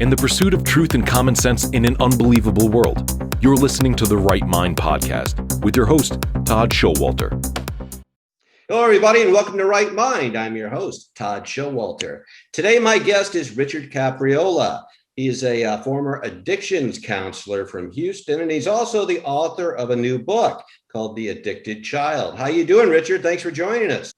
in the pursuit of truth and common sense in an unbelievable world. You're listening to the Right Mind podcast with your host, Todd Schowalter. Hello, everybody, and welcome to Right Mind. I'm your host, Todd Schowalter. Today, my guest is Richard Capriola. He is a former addictions counselor from Houston, and he's also the author of a new book called The Addicted Child. How you doing, Richard? Thanks for joining us.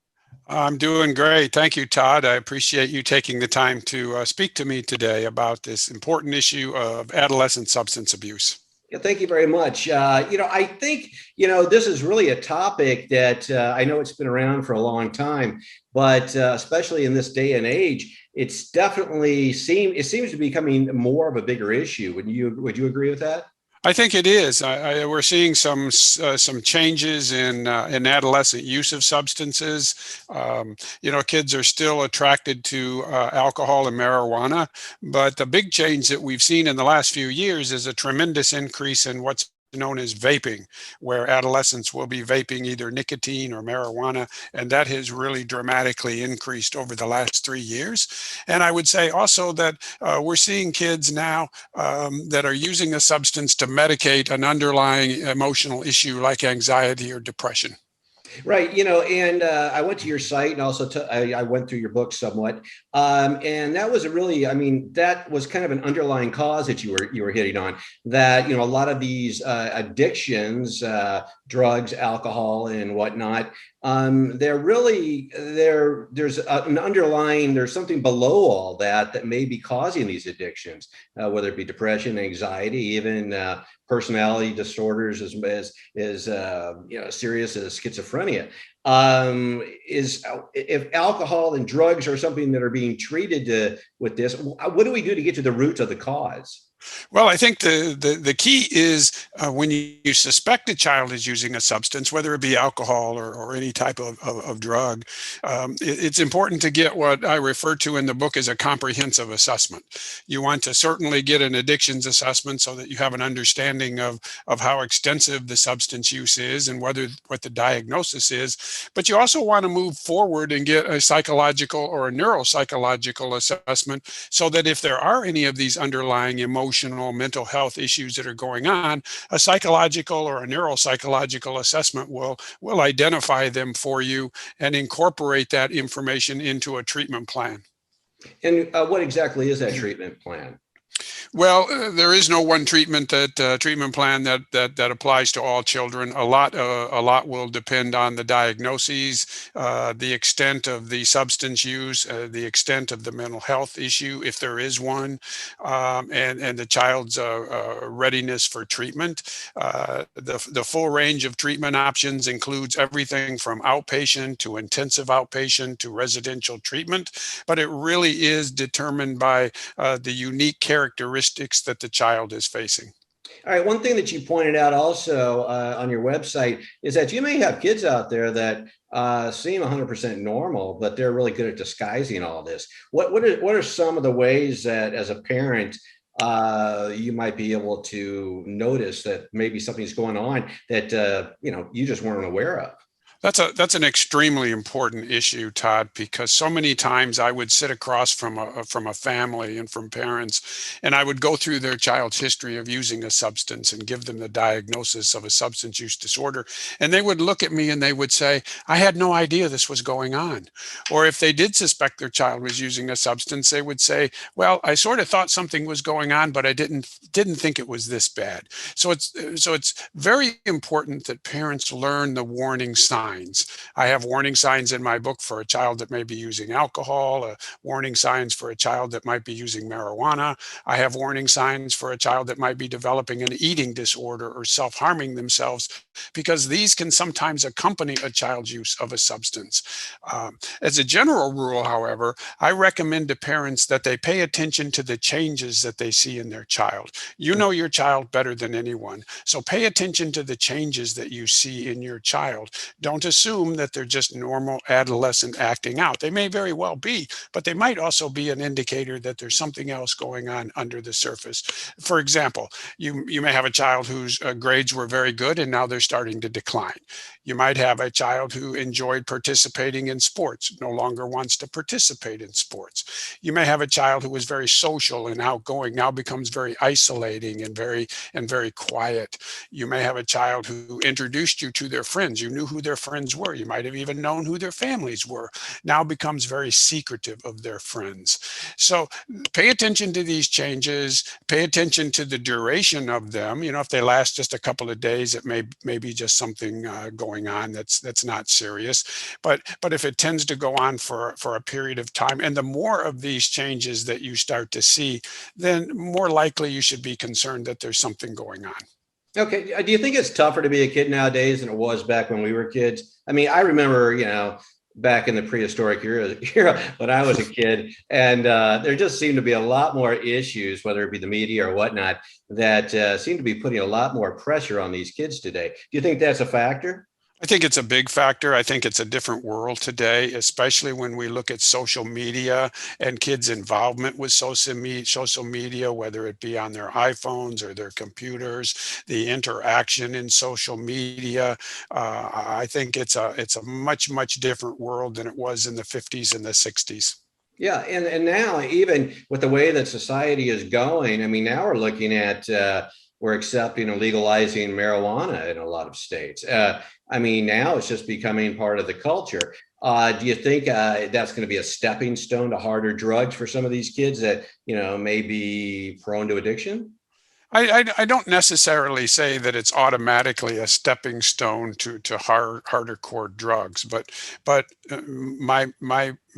I'm doing great. Thank you, Todd. I appreciate you taking the time to speak to me today about this important issue of adolescent substance abuse. Yeah, thank you very much. I think, this is really a topic that I know it's been around for a long time, but especially in this day and age, it seems to be becoming more of a bigger issue. Would you agree with that? I think it is. We're seeing some changes in adolescent use of substances. Kids are still attracted to alcohol and marijuana, but the big change that we've seen in the last few years is a tremendous increase in what's known as vaping, where adolescents will be vaping either nicotine or marijuana, and that has really dramatically increased over the last 3 years. And I would say also that we're seeing kids now that are using a substance to medicate an underlying emotional issue like anxiety or depression. Right. And I went to your site and also I went through your book somewhat. And that was that was kind of an underlying cause that you were hitting on, that, a lot of these addictions, drugs, alcohol and whatnot, there's something below all that may be causing these addictions, whether it be depression, anxiety, even personality disorders as serious as schizophrenia. If alcohol and drugs are something that are being treated with this, what do we do to get to the root of the cause? Well, I think the key is when you suspect a child is using a substance, whether it be alcohol or any type of drug, it's important to get what I refer to in the book as a comprehensive assessment. You want to certainly get an addictions assessment so that you have an understanding of how extensive the substance use is and what the diagnosis is. But you also want to move forward and get a psychological or a neuropsychological assessment so that if there are any of these underlying emotional mental health issues that are going on, a psychological or a neuropsychological assessment will identify them for you and incorporate that information into a treatment plan. And what exactly is that treatment plan? Well, there is no one treatment plan that applies to all children. A lot will depend on the diagnoses, the extent of the substance use, the extent of the mental health issue, if there is one, and the child's readiness for treatment. The full range of treatment options includes everything from outpatient to intensive outpatient to residential treatment, but it really is determined by the unique characteristics that the child is facing. All right. One thing that you pointed out also on your website is that you may have kids out there that seem 100% normal, but they're really good at disguising all this. What are some of the ways that, as a parent, you might be able to notice that maybe something's going on that you just weren't aware of? That's an extremely important issue, Todd, because so many times I would sit across from a family and from parents, and I would go through their child's history of using a substance and give them the diagnosis of a substance use disorder. And they would look at me and they would say, I had no idea this was going on. Or if they did suspect their child was using a substance, they would say, well, I sort of thought something was going on, but I didn't think it was this bad. So it's very important that parents learn the warning signs. I have warning signs in my book for a child that may be using alcohol, warning signs for a child that might be using marijuana. I have warning signs for a child that might be developing an eating disorder or self-harming themselves, because these can sometimes accompany a child's use of a substance. As a general rule, however, I recommend to parents that they pay attention to the changes that they see in their child. You know your child better than anyone, so pay attention to the changes that you see in your child. Don't assume that they're just normal adolescent acting out. They may very well be, but they might also be an indicator that there's something else going on under the surface. For example, you may have a child whose grades were very good and now they're starting to decline. You might have a child who enjoyed participating in sports, no longer wants to participate in sports. You may have a child who was very social and outgoing, now becomes very isolating and very quiet. You may have a child who introduced you to their friends. You knew who their friends were. You might have even known who their families were. Now becomes very secretive of their friends. So pay attention to these changes, pay attention to the duration of them. If they last just a couple of days, it may be just something going on that's not serious. But if it tends to go on for a period of time, and the more of these changes that you start to see, then more likely you should be concerned that there's something going on. Okay. Do you think it's tougher to be a kid nowadays than it was back when we were kids? I mean, I remember, back in the prehistoric era when I was a kid, and there just seemed to be a lot more issues, whether it be the media or whatnot, that seem to be putting a lot more pressure on these kids today. Do you think that's a factor? I think it's a big factor. I think it's a different world today, especially when we look at social media and kids' involvement with social media, whether it be on their iPhones or their computers, the interaction in social media. I think it's a much different world than it was in the 50s and the 60s. Yeah, and now even with the way that society is going, I mean, now we're looking at we're accepting and legalizing marijuana in a lot of states. I mean, now it's just becoming part of the culture. Do you think that's going to be a stepping stone to harder drugs for some of these kids that may be prone to addiction? I don't necessarily say that it's automatically a stepping stone to harder core drugs, but my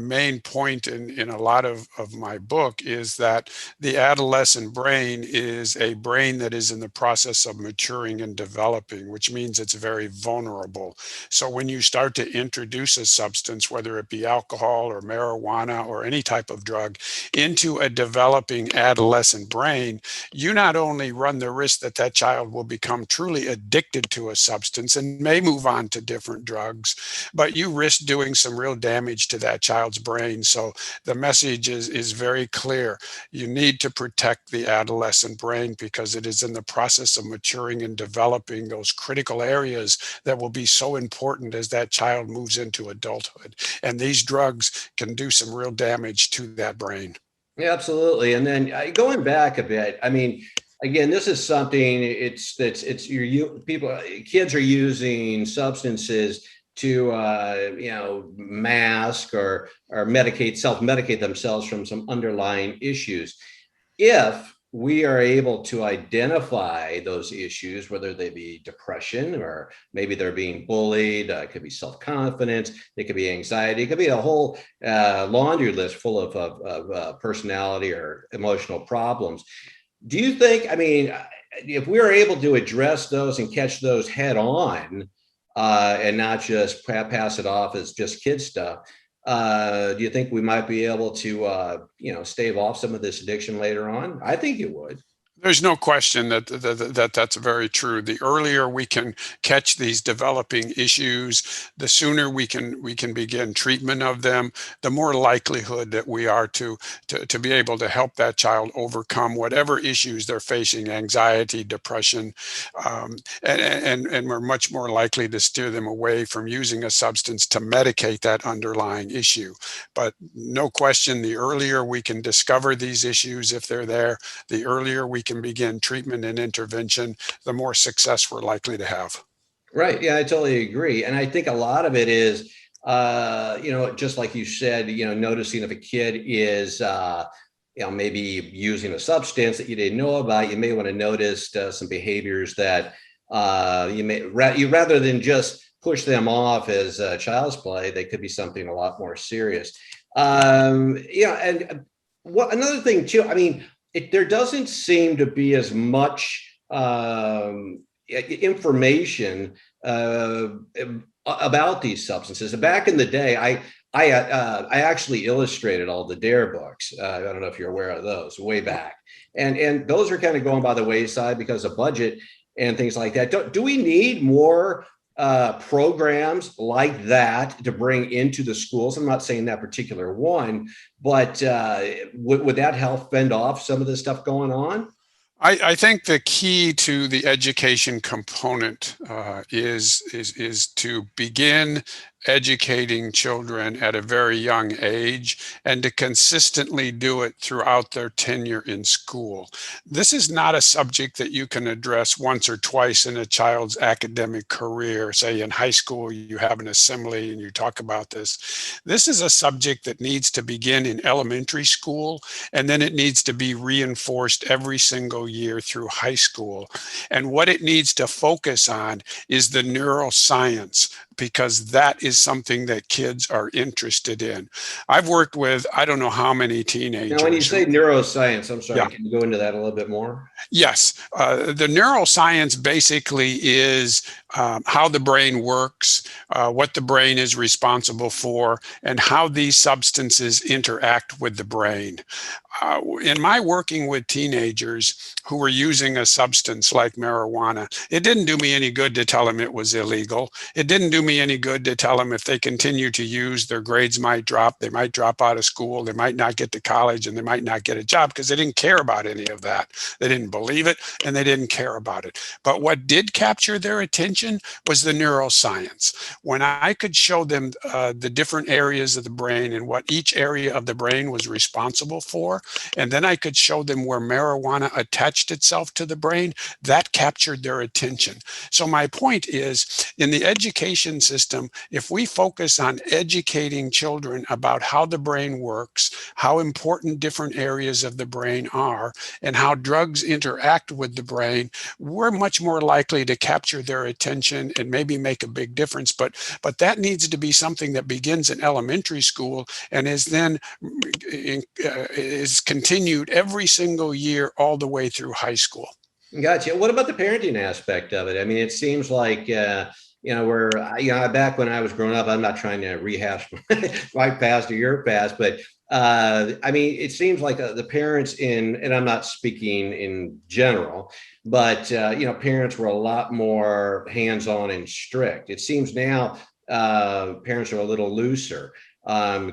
main point in a lot of my book is that the adolescent brain is a brain that is in the process of maturing and developing, which means it's very vulnerable. So when you start to introduce a substance, whether it be alcohol or marijuana or any type of drug, into a developing adolescent brain, you not only run the risk that that child will become truly addicted to a substance and may move on to different drugs, but you risk doing some real damage to that child's brain. So the message is very clear. You need to protect the adolescent brain because it is in the process of maturing and developing those critical areas that will be so important as that child moves into adulthood. And these drugs can do some real damage to that brain. Yeah, absolutely. And then going back a bit, I mean, again, this is something kids are using substances to mask or self-medicate themselves from some underlying issues. If we are able to identify those issues, whether they be depression or maybe they're being bullied, it could be self-confidence, it could be anxiety, it could be a whole laundry list full of personality or emotional problems. Do you think, I mean, if we are able to address those and catch those head on and not just pass it off as just kid stuff, do you think we might be able to, stave off some of this addiction later on? I think it would. There's no question that that's very true. The earlier we can catch these developing issues, the sooner we can begin treatment of them, the more likelihood that we are to be able to help that child overcome whatever issues they're facing, anxiety, depression, and we're much more likely to steer them away from using a substance to medicate that underlying issue. But no question, the earlier we can discover these issues, if they're there, the earlier we can begin treatment and intervention, the more success we're likely to have. Right. Yeah, I totally agree. And I think a lot of it is, just like you said, noticing if a kid is, maybe using a substance that you didn't know about. You may want to notice some behaviors that rather than just push them off as child's play, they could be something a lot more serious. And what another thing too, I mean, there doesn't seem to be as much information about these substances. Back in the day, I actually illustrated all the DARE books. I don't know if you're aware of those way back, and those are kind of going by the wayside because of budget and things like that. Do we need more programs like that to bring into the schools? I'm not saying that particular one, but would that help fend off some of the stuff going on? I think the key to the education component is to begin educating children at a very young age and to consistently do it throughout their tenure in school. This is not a subject that you can address once or twice in a child's academic career. Say in high school, you have an assembly and you talk about this. This is a subject that needs to begin in elementary school, and then it needs to be reinforced every single year through high school. And what it needs to focus on is the neuroscience, because that is something that kids are interested in. I've worked with, I don't know how many Now, when you teenagers say who, neuroscience, I'm sorry, yeah, can you go into that a little bit more? yes, the neuroscience basically is how the brain works, what the brain is responsible for, and how these substances interact with the brain. In my working with teenagers who were using a substance like marijuana, it didn't do me any good to tell them it was illegal. It didn't do me any good to tell them if they continue to use, their grades might drop, they might drop out of school, they might not get to college, and they might not get a job, because they didn't care about any of that. They didn't believe it, and they didn't care about it. But what did capture their attention was the neuroscience. When I could show them the different areas of the brain and what each area of the brain was responsible for, and then I could show them where marijuana attached itself to the brain, that captured their attention. So my point is, in the education system, if we focus on educating children about how the brain works, how important different areas of the brain are, and how drugs interact with the brain, we're much more likely to capture their attention and maybe make a big difference. But that needs to be something that begins in elementary school and is then is continued every single year all the way through high school. Gotcha. What about the parenting aspect of it? I mean, it seems like back when I was growing up, I'm not trying to rehash my past or your past, but I mean, it seems like the parents and I'm not speaking in general, but parents were a lot more hands-on and strict. It seems now parents are a little looser.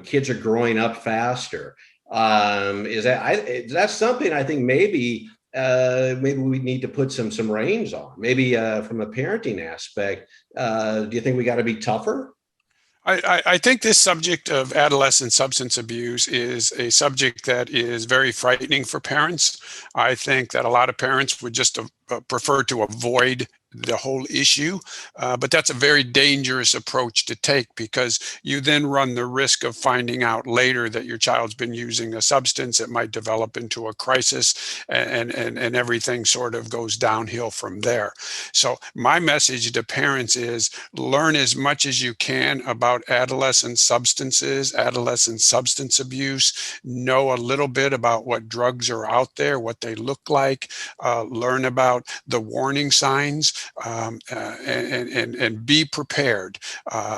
Kids are growing up faster. Is that something I think maybe we need to put some reins on, maybe from a parenting aspect. Do you think we got to be tougher? I think this subject of adolescent substance abuse is a subject that is very frightening for parents. I think that a lot of parents would just prefer to avoid the whole issue. But that's a very dangerous approach to take, because you then run the risk of finding out later that your child's been using a substance. It might develop into a crisis, and everything sort of goes downhill from there. So my message to parents is learn as much as you can about adolescent substances, adolescent substance abuse, know a little bit about what drugs are out there, what they look like, learn about the warning signs, and be prepared.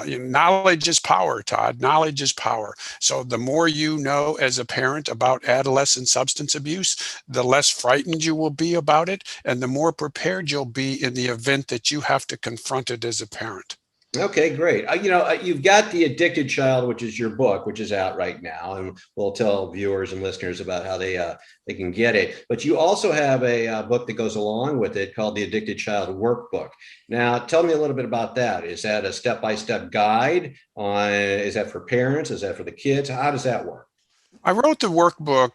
Knowledge is power, Todd. Knowledge is power. So the more you know as a parent about adolescent substance abuse, the less frightened you will be about it, and the more prepared you'll be in the event that you have to confront it as a parent. Okay, great. You've got The Addicted Child, which is your book, which is out right now, and we'll tell viewers and listeners about how they can get it. But you also have a book that goes along with it called The Addicted Child Workbook. Now, tell me a little bit about that. Is that a step-by-step guide on? Is that for parents? Is that for the kids? How does that work? I wrote the workbook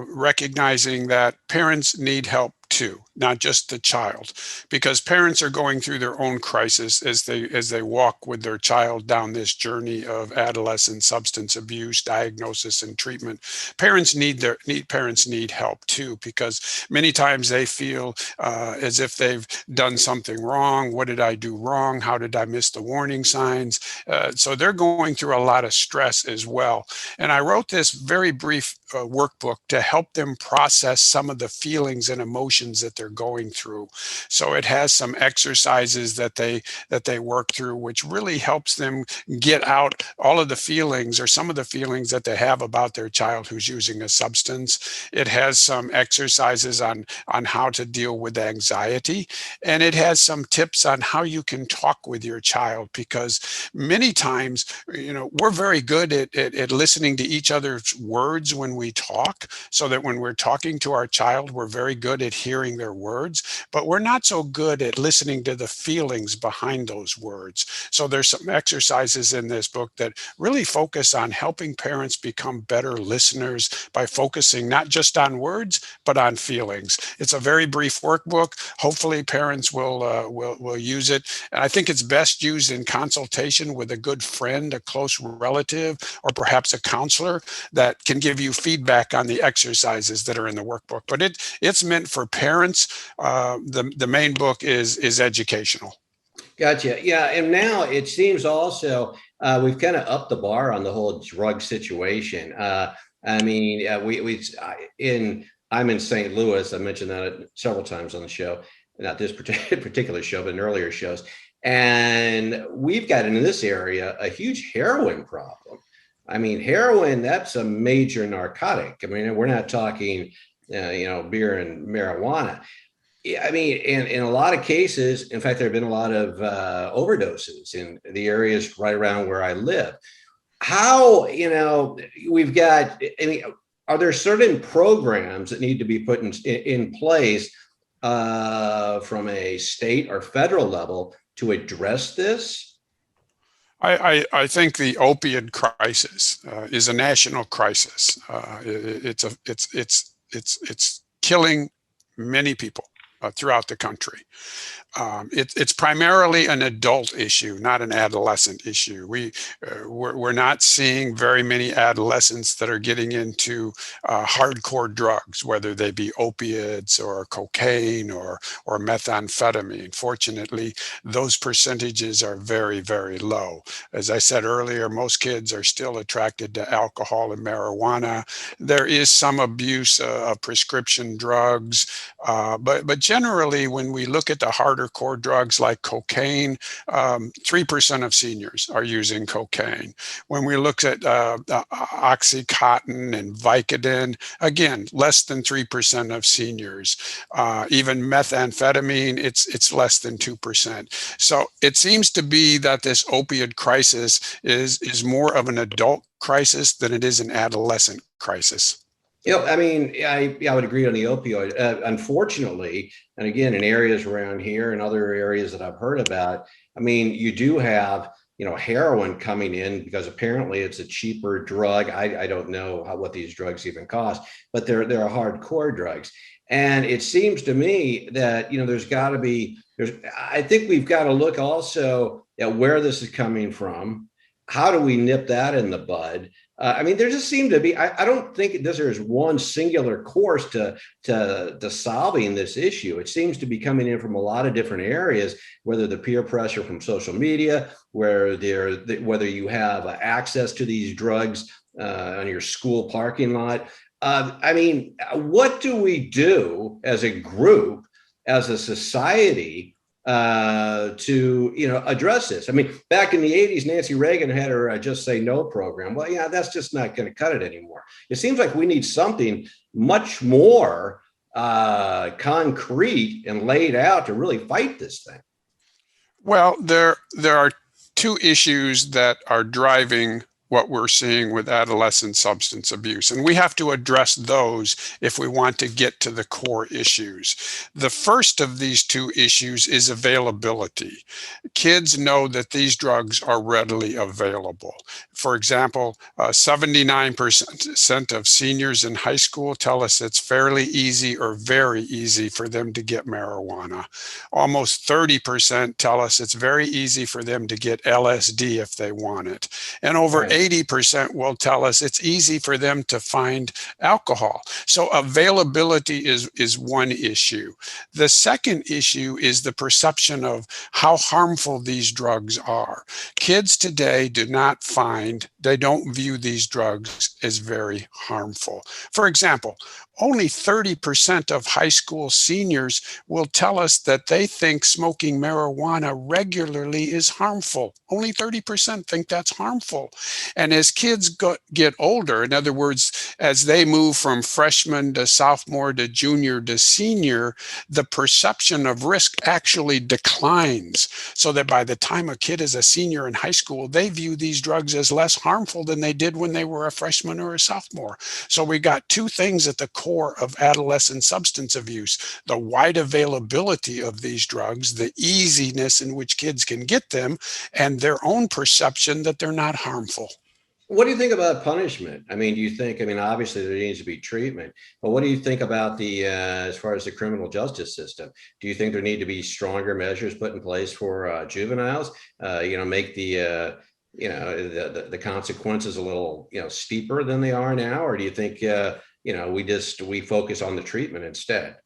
recognizing that parents need help too, not just the child, because parents are going through their own crisis as they walk with their child down this journey of adolescent substance abuse diagnosis and treatment. Parents need help too, because many times they feel as if they've done something wrong. What did I do wrong? How did I miss the warning signs? So they're going through a lot of stress as well. And I wrote this very brief workbook to help them process some of the feelings and emotions that they're going through. So it has some exercises that they work through, which really helps them get out all of the feelings or some of the feelings that they have about their child who's using a substance. It has some exercises on how to deal with anxiety, and it has some tips on how you can talk with your child, because many times, we're very good at listening to each other's words when we talk, so that when we're talking to our child, we're very good at hearing hearing their words, but we're not so good at listening to the feelings behind those words. So there's some exercises in this book that really focus on helping parents become better listeners by focusing not just on words, but on feelings. It's a very brief workbook. Hopefully parents will use it. And I think it's best used in consultation with a good friend, a close relative, or perhaps a counselor that can give you feedback on the exercises that are in the workbook. But it's meant for parents. The main book is educational. Gotcha. Yeah, and now it seems also we've kind of upped the bar on the whole drug situation. I mean, I'm in St. Louis. I mentioned that several times on the show, not this particular show, but in earlier shows. And we've got in this area a huge heroin problem. I mean, heroin, that's a major narcotic. I mean, we're not talking, beer and marijuana. I mean, in a lot of cases, in fact, there have been a lot of overdoses in the areas right around where I live. How, we've got, I mean, are there certain programs that need to be put in place from a state or federal level to address this? I think the opioid crisis is a national crisis. It's killing many people throughout the country. It's primarily an adult issue, not an adolescent issue. We're not seeing very many adolescents that are getting into hardcore drugs, whether they be opiates or cocaine or methamphetamine. Fortunately, those percentages are very, very low. As I said earlier, most kids are still attracted to alcohol and marijuana. There is some abuse of prescription drugs, but generally, when we look at the harder core drugs like cocaine, 3% of seniors are using cocaine. When we look at Oxycontin and Vicodin, again, less than 3% of seniors. Even methamphetamine, it's less than 2%. So it seems to be that this opioid crisis is more of an adult crisis than it is an adolescent crisis. I mean, I would agree on the opioid. Unfortunately, and again, in areas around here and other areas that I've heard about, I mean, you do have, heroin coming in because apparently it's a cheaper drug. I don't know what these drugs even cost, but they're hardcore drugs. And it seems to me that, I think we've got to look also at where this is coming from. How do we nip that in the bud? I mean, there just seem to be, I don't think there's one singular course to solving this issue. It seems to be coming in from a lot of different areas, whether the peer pressure from social media, whether you have access to these drugs on your school parking lot. I mean, what do we do as a group, as a society, to address this? I mean, back in the 80s, Nancy Reagan had her Just Say No program. Well, that's just not going to cut it anymore. It seems like we need something much more concrete and laid out to really fight this thing. Well, there are two issues that are driving what we're seeing with adolescent substance abuse. And we have to address those if we want to get to the core issues. The first of these two issues is availability. Kids know that these drugs are readily available. For example, 79% of seniors in high school tell us it's fairly easy or very easy for them to get marijuana. Almost 30% tell us it's very easy for them to get LSD if they want it. And over 80% will tell us it's easy for them to find alcohol. So availability is one issue. The second issue is the perception of how harmful these drugs are. Kids today they don't view these drugs as very harmful. For example, only 30% of high school seniors will tell us that they think smoking marijuana regularly is harmful. Only 30% think that's harmful. And as kids get older, in other words, as they move from freshman to sophomore to junior to senior, the perception of risk actually declines, so that by the time a kid is a senior in high school, they view these drugs as less harmful than they did when they were a freshman or a sophomore. So we got two things at the core core of adolescent substance abuse. The wide availability of these drugs, the easiness in which kids can get them, and their own perception that they're not harmful. What do you think about punishment? I mean, do you think, I mean, obviously there needs to be treatment, but what do you think about as far as the criminal justice system? Do you think there need to be stronger measures put in place for juveniles? Make the consequences a little, steeper than they are now? Or do you think, we focus on the treatment instead?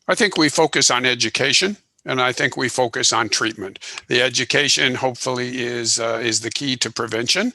I think we focus on education, and I think we focus on treatment. The education, hopefully, is the key to prevention,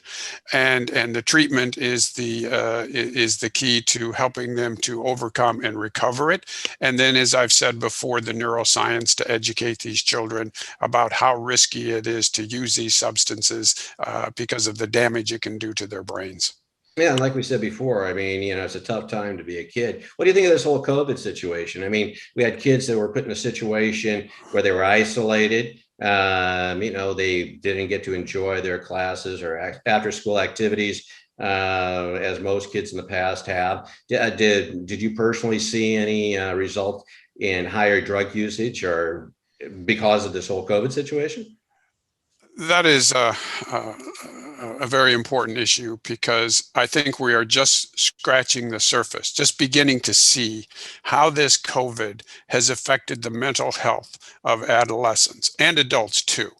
and the treatment is the key to helping them to overcome and recover it. And then, as I've said before, the neuroscience to educate these children about how risky it is to use these substances because of the damage it can do to their brains. Yeah, and like we said before, I mean, it's a tough time to be a kid. What do you think of this whole COVID situation? I mean, we had kids that were put in a situation where they were isolated. They didn't get to enjoy their classes or after school activities, as most kids in the past have. Did you personally see any result in higher drug usage or because of this whole COVID situation? That is a very important issue, because I think we are just scratching the surface, just beginning to see how this COVID has affected the mental health of adolescents and adults too.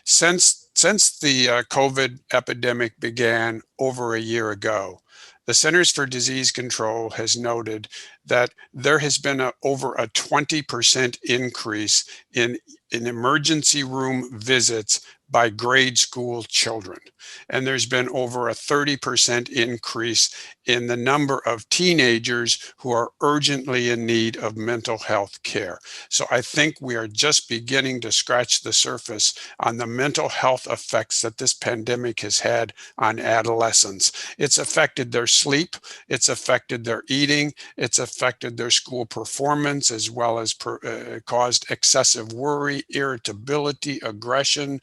Since the COVID epidemic began over a year ago, the Centers for Disease Control has noted that there has been over a 20% increase in emergency room visits by grade school children. And there's been over a 30% increase in the number of teenagers who are urgently in need of mental health care. So I think we are just beginning to scratch the surface on the mental health effects that this pandemic has had on adolescents. It's affected their sleep, it's affected their eating, it's affected their school performance, as well as caused excessive worry, irritability, aggression,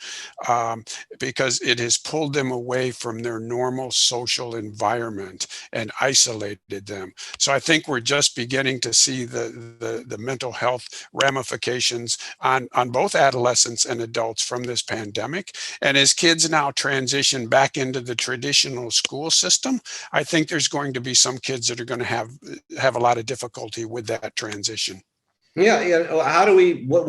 because it has pulled them away from their normal social environment and isolated them. So I think we're just beginning to see the mental health ramifications on both adolescents and adults from this pandemic. And as kids now transition back into the traditional school system, I think there's going to be some kids that are going to have a lot of difficulty with that transition. Yeah, yeah. What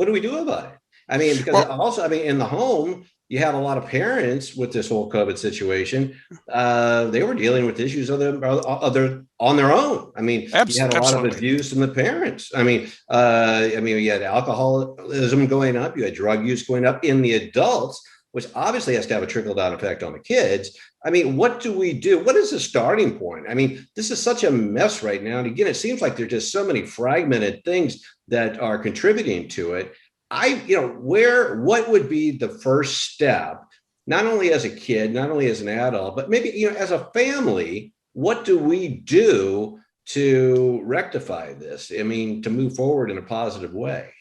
do we do about it? I mean, because also, I mean, in the home, you have a lot of parents with this whole COVID situation. They were dealing with issues on their own. I mean, you had a lot of abuse in the parents. I mean, you had alcoholism going up, you had drug use going up in the adults, which obviously has to have a trickle-down effect on the kids. I mean, what do we do? What is the starting point? I mean, this is such a mess right now. And again, it seems like there's just so many fragmented things that are contributing to it. What would be the first step, not only as a kid, not only as an adult, but maybe, as a family, what do we do to rectify this? I mean, to move forward in a positive way?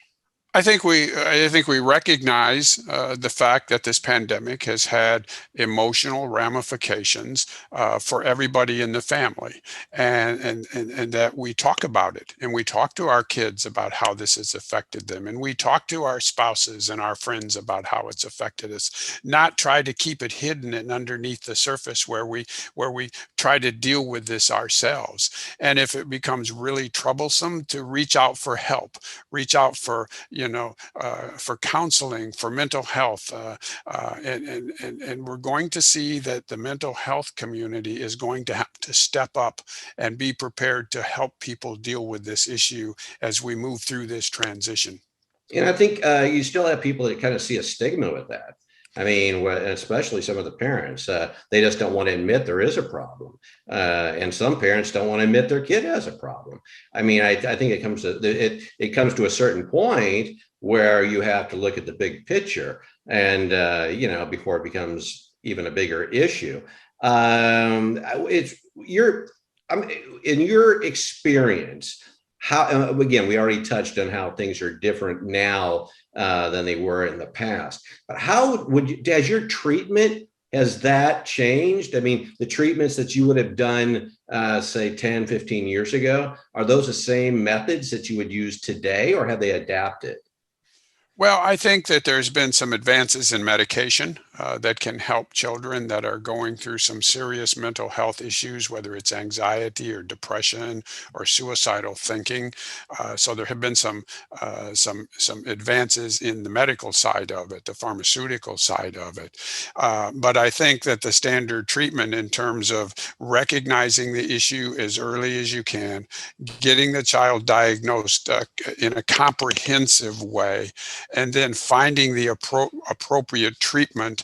I think we recognize the fact that this pandemic has had emotional ramifications for everybody in the family, and that we talk about it, and we talk to our kids about how this has affected them, and we talk to our spouses and our friends about how it's affected us. Not try to keep it hidden and underneath the surface where we try to deal with this ourselves. And if it becomes really troublesome, to reach out for help, reach out for for counseling, for mental health, and we're going to see that the mental health community is going to have to step up and be prepared to help people deal with this issue as we move through this transition. And I think you still have people that kind of see a stigma with that. I mean, especially some of the parents, they just don't want to admit there is a problem. And some parents don't want to admit their kid has a problem. I mean, I think it comes to a certain point where you have to look at the big picture and, before it becomes even a bigger issue. In your experience, how, again, we already touched on how things are different now than they were in the past. But has your treatment Has that changed? I mean, the treatments that you would have done, say 10, 15 years ago, are those the same methods that you would use today, or have they adapted? Well, I think that there's been some advances in medication that can help children that are going through some serious mental health issues, whether it's anxiety or depression or suicidal thinking. So there have been some advances in the medical side of it, the pharmaceutical side of it. But I think that the standard treatment in terms of recognizing the issue as early as you can, getting the child diagnosed in a comprehensive way, and then finding the appropriate treatment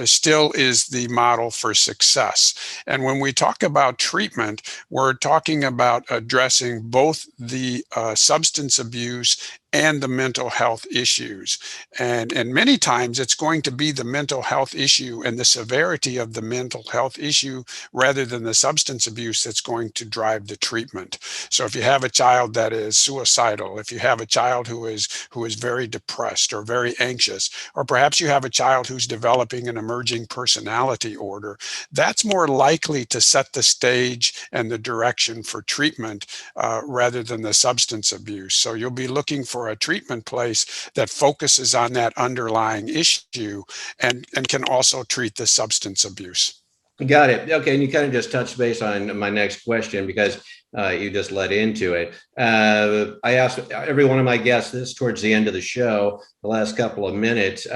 still is the model for success. And when we talk about treatment, we're talking about addressing both the substance abuse and the mental health issues. And many times it's going to be the mental health issue and the severity of the mental health issue rather than the substance abuse that's going to drive the treatment. So if you have a child that is suicidal, if you have a child who is very depressed or very anxious, or perhaps you have a child who's developing an emerging personality order, that's more likely to set the stage and the direction for treatment rather than the substance abuse. So you'll be looking for a treatment place that focuses on that underlying issue and can also treat the substance abuse. Got it. Okay. And you kind of just touched base on my next question because you just led into it. I asked every one of my guests this towards the end of the show, the last couple of minutes.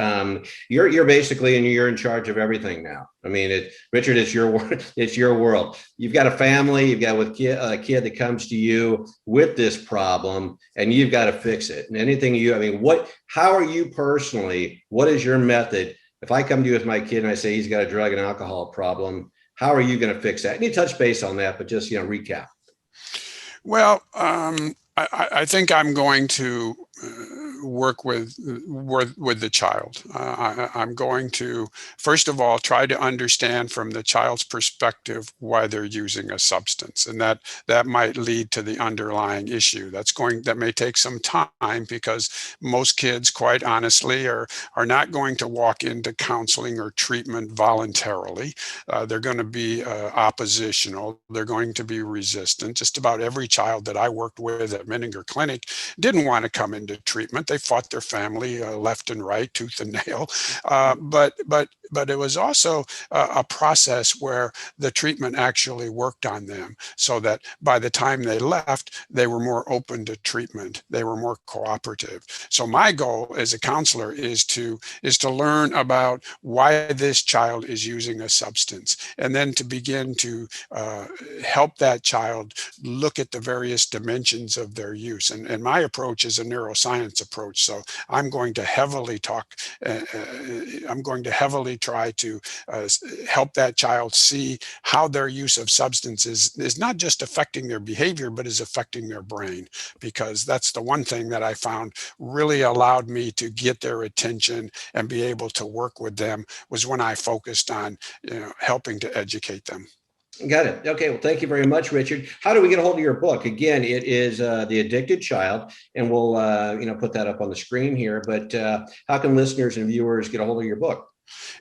You're basically, and you're in charge of everything now. I mean, Richard, it's your world. You've got a family, you've got a kid that comes to you with this problem, and you've got to fix it. And how are you personally? What is your method? If I come to you with my kid and I say he's got a drug and alcohol problem, how are you going to fix that? And you touch base on that, but just, recap. Well, I think I'm going to work with the child. I'm going to, first of all, try to understand from the child's perspective why they're using a substance, and that might lead to the underlying issue. That may take some time because most kids, quite honestly, are not going to walk into counseling or treatment voluntarily. They're going to be oppositional. They're going to be resistant. Just about every child that I worked with at Menninger Clinic didn't want to come into treatment. They fought their family left and right, tooth and nail. But it was also a process where the treatment actually worked on them, so that by the time they left, they were more open to treatment. They were more cooperative. So my goal as a counselor is to learn about why this child is using a substance, and then to begin to help that child look at the various dimensions of their use. And my approach is a neuroscience approach. So I'm going to heavily try to help that child see how their use of substances is not just affecting their behavior, but is affecting their brain. Because that's the one thing that I found really allowed me to get their attention and be able to work with them, was when I focused on helping to educate them. Got it. Okay. Well, thank you very much, Richard. How do we get a hold of your book? Again, it is The Addicted Child, and we'll put that up on the screen here. But how can listeners and viewers get a hold of your book?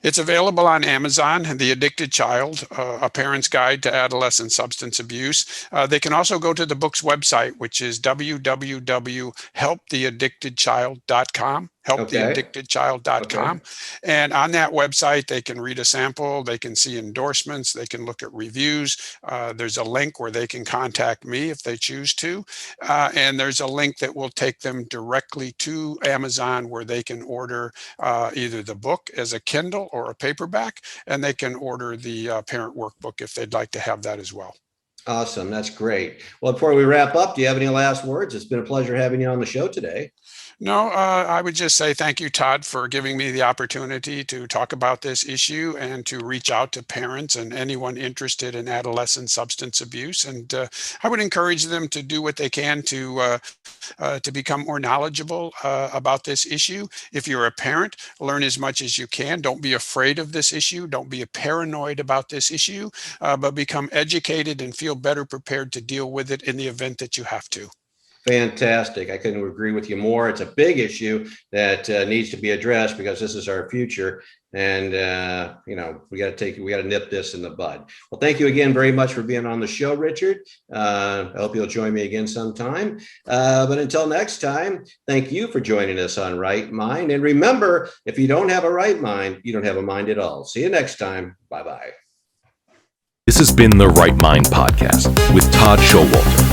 It's available on Amazon, The Addicted Child, A Parent's Guide to Adolescent Substance Abuse. They can also go to the book's website, which is www.helptheaddictedchild.com. helptheaddictedchild.com. Okay. And on that website, they can read a sample, they can see endorsements, they can look at reviews. There's a link where they can contact me if they choose to. And there's a link that will take them directly to Amazon, where they can order either the book as a Kindle or a paperback, and they can order the parent workbook if they'd like to have that as well. Awesome. That's great. Well, before we wrap up, do you have any last words? It's been a pleasure having you on the show today. No, I would just say thank you, Todd, for giving me the opportunity to talk about this issue and to reach out to parents and anyone interested in adolescent substance abuse. And I would encourage them to do what they can to become more knowledgeable about this issue. If you're a parent, learn as much as you can. Don't be afraid of this issue. Don't be paranoid about this issue, but become educated and feel better prepared to deal with it in the event that you have to. Fantastic. I couldn't agree with you more. It's a big issue that needs to be addressed because this is our future. And, we got to nip this in the bud. Well, thank you again very much for being on the show, Richard. I hope you'll join me again sometime. But until next time, thank you for joining us on Right Mind. And remember, if you don't have a right mind, you don't have a mind at all. See you next time. Bye-bye. This has been the Right Mind Podcast with Todd Schowalter.